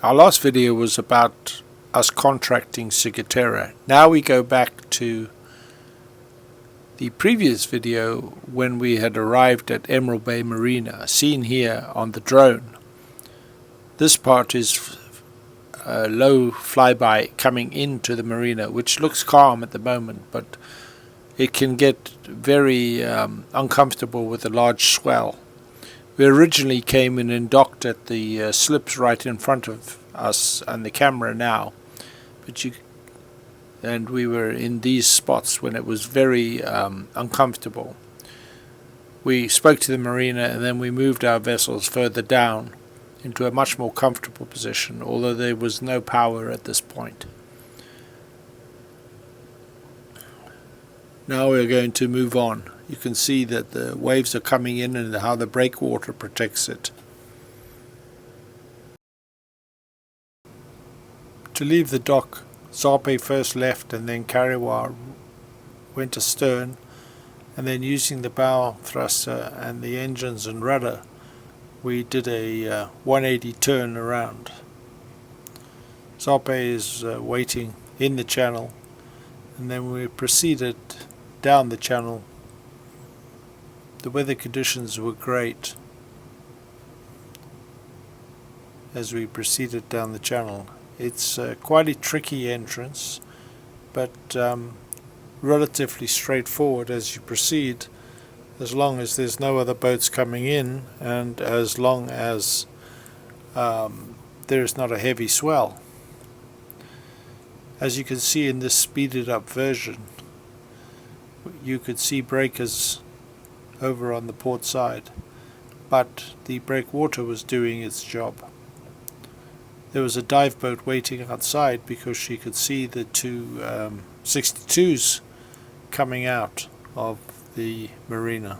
Our last video was about us contracting Ciguatera. Now we go back to the previous video when we had arrived at Emerald Bay Marina, seen here on the drone. This part is a low flyby coming into the marina, which looks calm at the moment, but it can get very uncomfortable with a large swell. We originally came in and docked at the slips right in front of us and the camera now, and we were in these spots when it was very uncomfortable. We spoke to the marina and then we moved our vessels further down into a much more comfortable position, although there was no power at this point. Now we're going to move on. You can see that the waves are coming in and how the breakwater protects it. To leave the dock, Chub first left and then Kariwa went astern, and then using the bow thruster and the engines and rudder, we did a 180 turn around. Chub is waiting in the channel, and then we proceeded down the channel. The weather conditions were great as we proceeded down the channel. It's quite a tricky entrance, but relatively straightforward as you proceed, as long as there's no other boats coming in and as long as there's not a heavy swell. As you can see in this speeded up version, you could see breakers over on the port side, but the breakwater was doing its job. There was a dive boat waiting outside because she could see the two 62s coming out of the marina.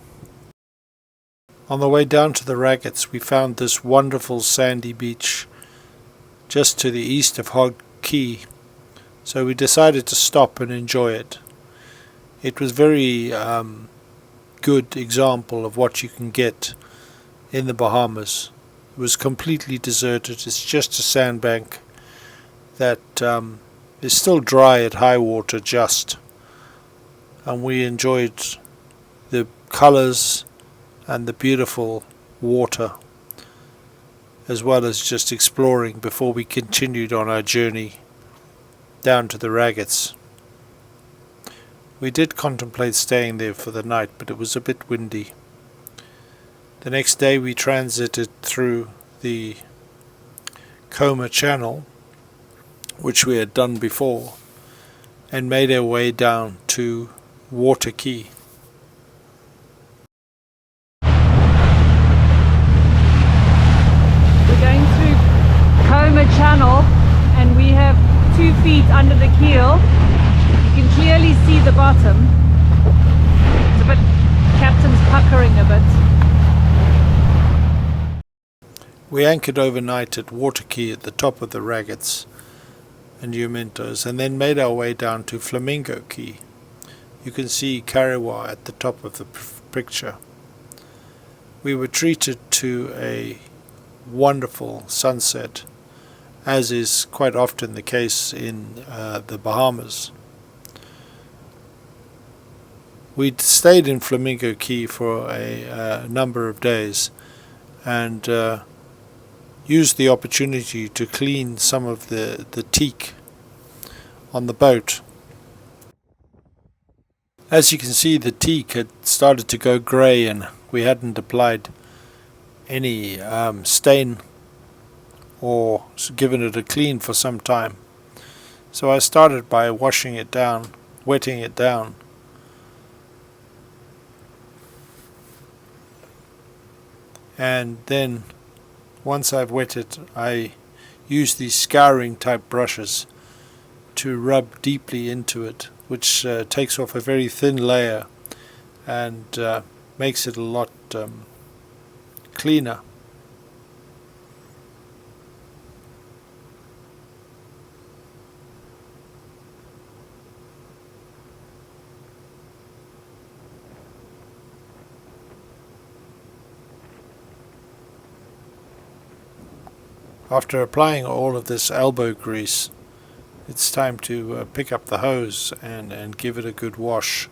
On the way down to the Raggets, we found this wonderful sandy beach just to the east of Hog Key, so we decided to stop and enjoy it. It was very good example of what you can get in the Bahamas. It was completely deserted. It's just a sandbank that is still dry at high water just, and we enjoyed the colors and the beautiful water as well as just exploring before we continued on our journey down to the Raggets. We did contemplate staying there for the night, but it was a bit windy. The next day we transited through the Coma Channel, which we had done before, and made our way down to Water Key. We're going through Coma Channel and we have 2 feet under the keel. You can clearly see the bottom. It's a bit, captain's puckering a bit. We anchored overnight at Water Key at the top of the Raggets and Jumentos, and then made our way down to Flamingo Key. You can see Kariwa at the top of the picture. We were treated to a wonderful sunset, as is quite often the case in the Bahamas. We'd stayed in Flamingo Key for a number of days and used the opportunity to clean some of the teak on the boat. As you can see, the teak had started to go grey and we hadn't applied any stain or given it a clean for some time. So I started by washing it down, wetting it down. And then once I've wet it, I use these scouring type brushes to rub deeply into it, which takes off a very thin layer and makes it a lot cleaner. After applying all of this elbow grease, it's time to pick up the hose and give it a good wash.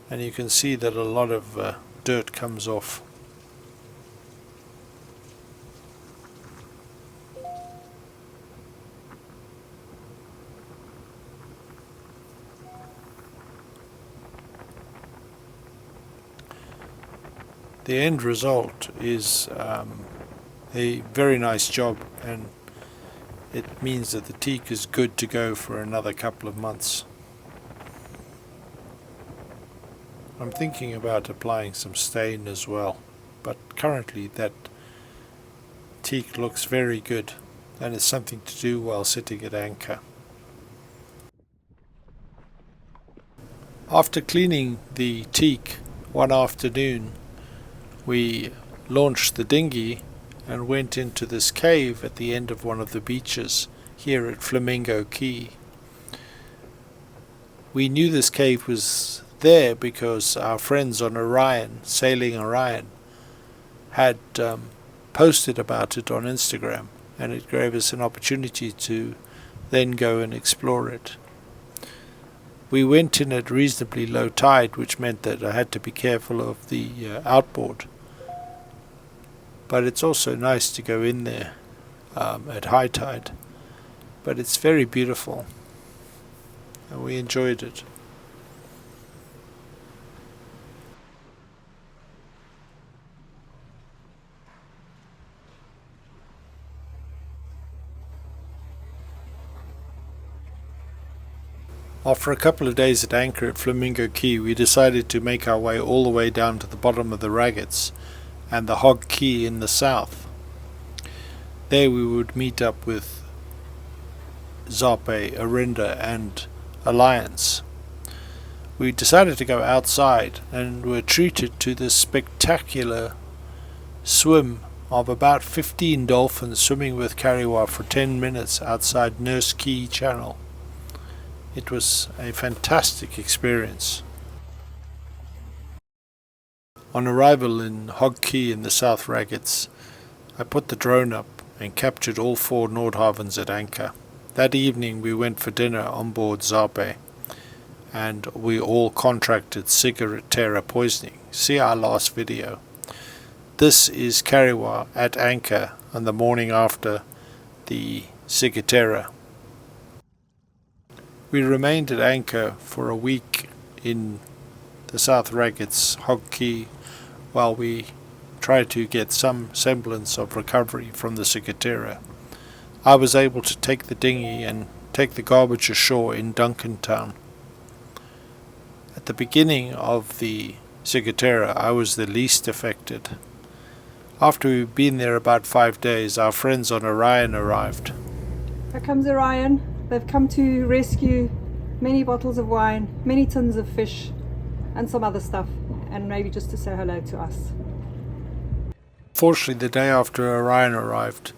And you can see that a lot of dirt comes off. The end result is a very nice job, and it means that the teak is good to go for another couple of months. I'm thinking about applying some stain as well, but currently that teak looks very good, and it's something to do while sitting at anchor. After cleaning the teak one afternoon, we launched the dinghy and went into this cave at the end of one of the beaches here at Flamingo Key. We knew this cave was there because our friends on Orion, Sailing Orion, had posted about it on Instagram, and it gave us an opportunity to then go and explore it. We went in at reasonably low tide, which meant that I had to be careful of the outboard. But it's also nice to go in there at high tide. But it's very beautiful, and we enjoyed it. After a couple of days at anchor at Flamingo Key, we decided to make our way all the way down to the bottom of the Raggets and the Hog Key in the south. There we would meet up with Zape, Arinda and Alliance. We decided to go outside and were treated to this spectacular swim of about 15 dolphins swimming with Kariwa for 10 minutes outside Nurse Key Channel. It was a fantastic experience. On arrival in Hog Key in the South Raggets, I put the drone up and captured all 4 Nordhavns at anchor. That evening we went for dinner on board Zape, and we all contracted ciguatera poisoning. See our last video. This is Kariwa at anchor on the morning after the ciguatera. We remained at anchor for a week in the South Raggets, Hog Key, while we tried to get some semblance of recovery from the ciguatera. I was able to take the dinghy and take the garbage ashore in Duncantown. At the beginning of the ciguatera, I was the least affected. After we'd been there about 5 days, our friends on Orion arrived. Here comes Orion. They've come to rescue many bottles of wine, many tins of fish, and some other stuff, and maybe just to say hello to us. Fortunately, the day after Orion arrived,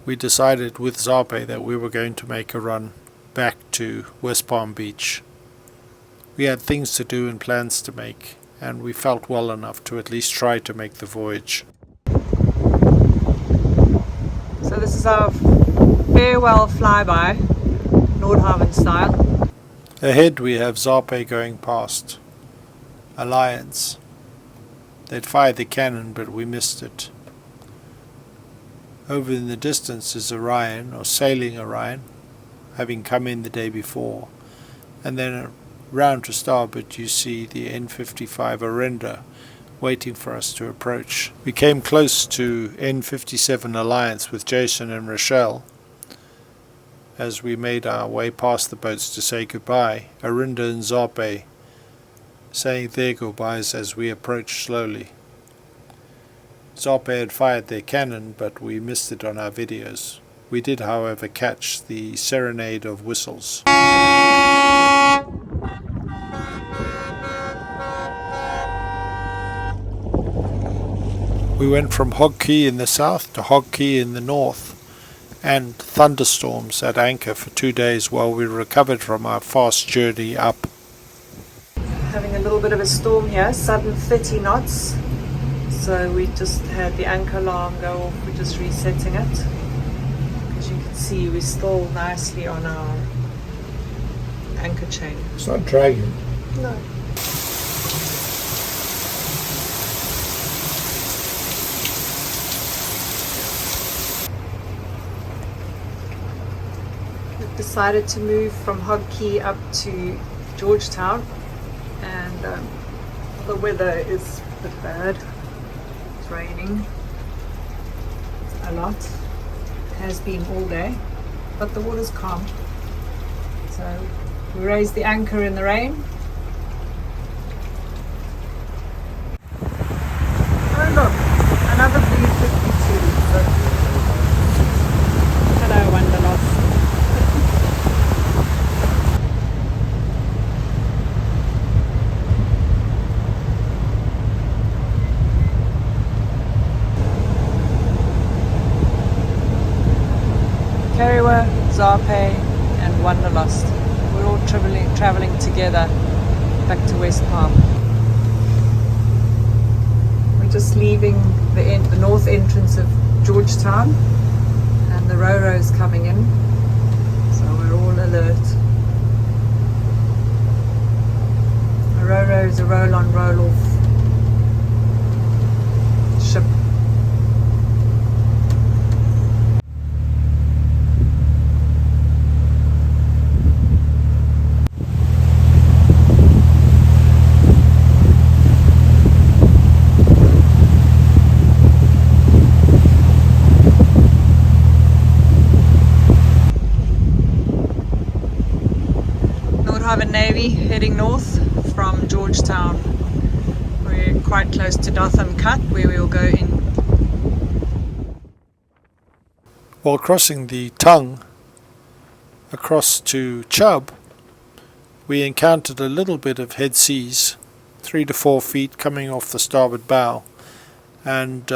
we decided with Zape that we were going to make a run back to West Palm Beach. We had things to do and plans to make, and we felt well enough to at least try to make the voyage. So this is our farewell flyby, Nordhavn style. Ahead we have Zape going past. Alliance. They'd fired the cannon, but we missed it. Over in the distance is Orion, or Sailing Orion, having come in the day before. And then round to starboard you see the N55 Arinda waiting for us to approach. We came close to N57 Alliance with Jason and Rochelle. As we made our way past the boats to say goodbye, Arinda and Zape saying their goodbyes as we approached slowly. Zape had fired their cannon, but we missed it on our videos. We did, however, catch the serenade of whistles. We went from Hog Key in the south to Hog Key in the north, and thunderstorms at anchor for 2 days while we recovered from our fast journey up. Having a little bit of a storm here, sudden 30 knots. So we just had the anchor alarm go off, we're just resetting it. you can see, we're still nicely on our anchor chain. It's not dragging. No. We've decided to move from Hog Key up to Georgetown, and the weather is a bit bad. It's raining a lot. It has been all day, but the water's calm. So we raised the anchor in the rain. Oh look, another B-52. Hello, Wanderlost. Zarpe and Wanderlost. We're all traveling together back to West Palm. We're just leaving the north entrance of Georgetown, and the Roro's coming in, so we're all alert. A Roro is a roll-on, roll-off ship. Nordhavn Navy heading north from Georgetown. We're quite close to Nordhavn Cut, where we will go in. While crossing the tongue across to Chub, we encountered a little bit of head seas, 3 to 4 feet coming off the starboard bow, and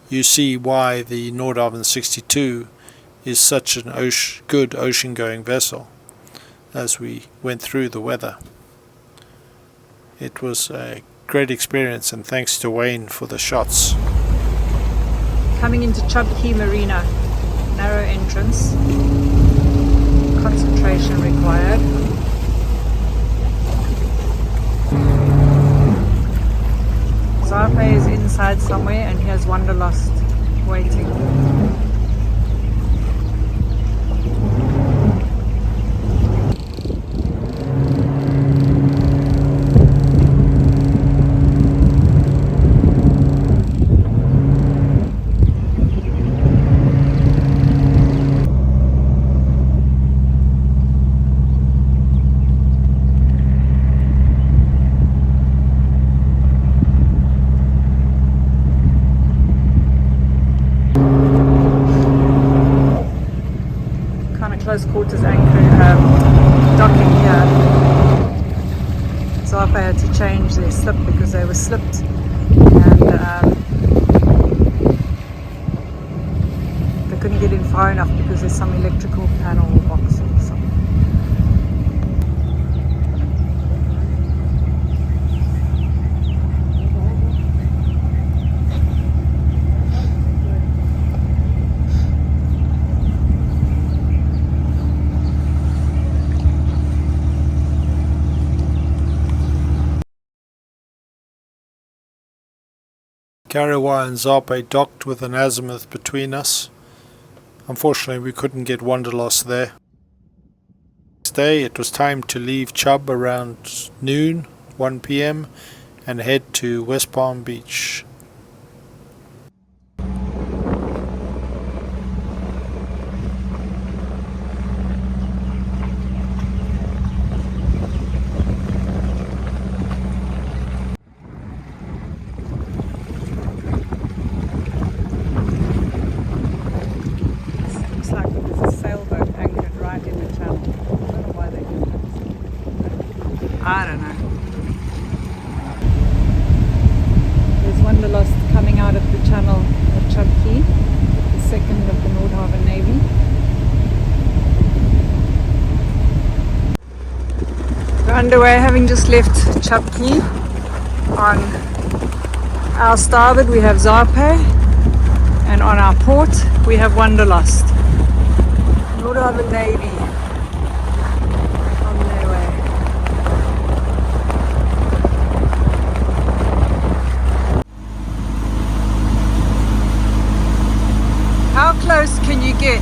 you see why the Nordhavn 62 is such an good ocean-going vessel. As we went through the weather, it was a great experience, and thanks to Wayne for the shots. Coming into Chub Cay Marina, narrow entrance, concentration required. Zarpe is inside somewhere, and here's Wanderlost waiting. Close quarters anchor docking here. Zarpe had to change their slip because they were slipped, and they couldn't get in far enough because there's some electrical panel box or something. Karawa and Zarpe docked with an azimuth between us. Unfortunately, we couldn't get Wanderlost there. Next day, it was time to leave Chub around noon, 1 p.m, and head to West Palm Beach. I don't know. There's Wanderlost coming out of the channel at Chub Cay, the second of the Nordhavn Navy. We're underway, having just left Chub Cay. On our starboard we have Zarpe, and on our port we have Wanderlost. Nordhavn Navy on their way. How close can you get?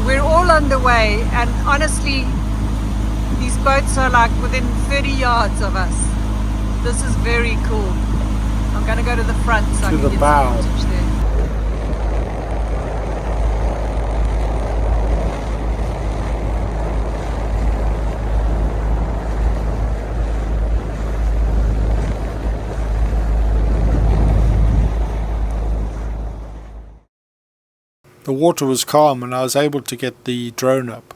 We're all underway, and honestly, these boats are like within 30 yards of us. This is very cool. I'm going to go to the front so I can get some footage there. The water was calm and I was able to get the drone up.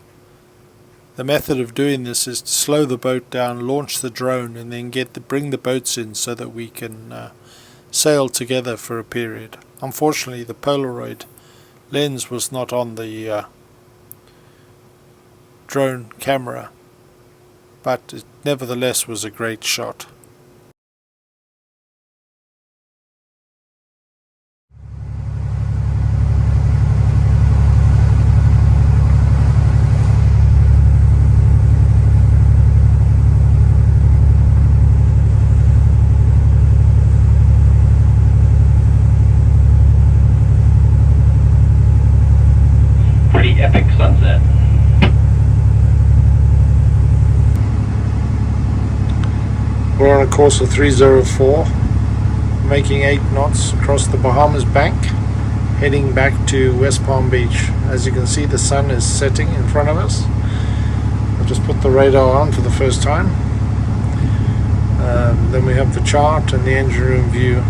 The method of doing this is to slow the boat down, launch the drone, and then bring the boats in so that we can sail together for a period. Unfortunately, the Polaroid lens was not on the drone camera, but it nevertheless was a great shot. Epic sunset. We're on a course of 304, making 8 knots across the Bahamas bank, heading back to West Palm Beach. As you can see, the sun is setting in front of us. I've just put the radar on for the first time. Then we have the chart and the engine room view.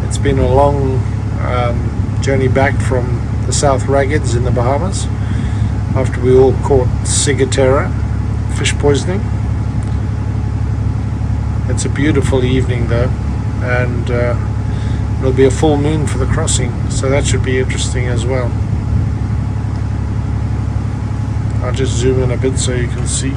It's been a long journey back from the South Raggeds in the Bahamas after we all caught ciguatera, fish poisoning. It's a beautiful evening though, and it'll be a full moon for the crossing, so that should be interesting as well. I'll just zoom in a bit so you can see.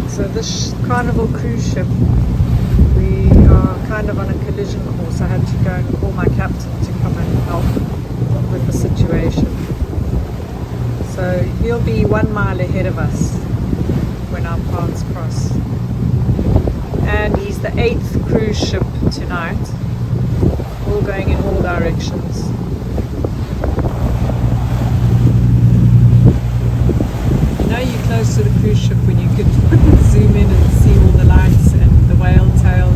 So this Carnival cruise ship, we are kind of on a collision course. I had to go and call my captain to come and help with the situation. So he'll be 1 mile ahead of us when our paths cross. And he's the 8th cruise ship tonight, all going in all directions. You're close to the cruise ship when you could zoom in and see all the lights and the whale tail,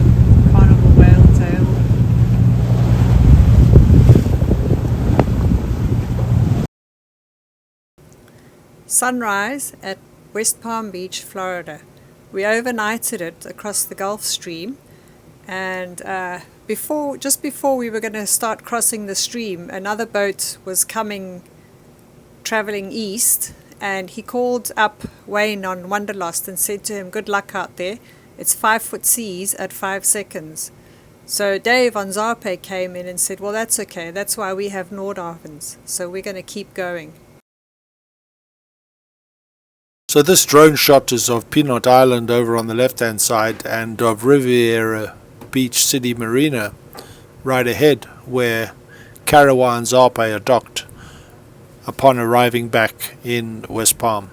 Carnival whale tail. Sunrise at West Palm Beach, Florida. We overnighted it across the Gulf Stream, and just before we were going to start crossing the stream, another boat was traveling east. And he called up Wayne on Wanderlost and said to him, good luck out there. It's 5-foot seas at 5 seconds. So Dave on Chub came in and said, well, that's okay. That's why we have Nordhavns. So we're going to keep going. So this drone shot is of Peanut Island over on the left-hand side and of Riviera Beach City Marina right ahead, where Karawa and Chub Cay are docked upon arriving back in West Palm.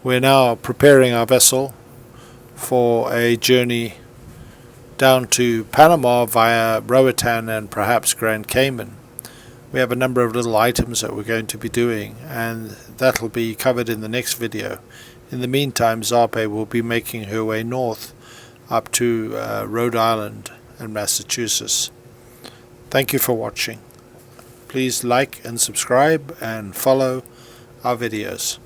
We're now preparing our vessel for a journey down to Panama via Roatan and perhaps Grand Cayman. We have a number of little items that we're going to be doing, and that'll be covered in the next video. In the meantime, Chub Cay will be making her way north up to Rhode Island and Massachusetts. Thank you for watching. Please like and subscribe and follow our videos.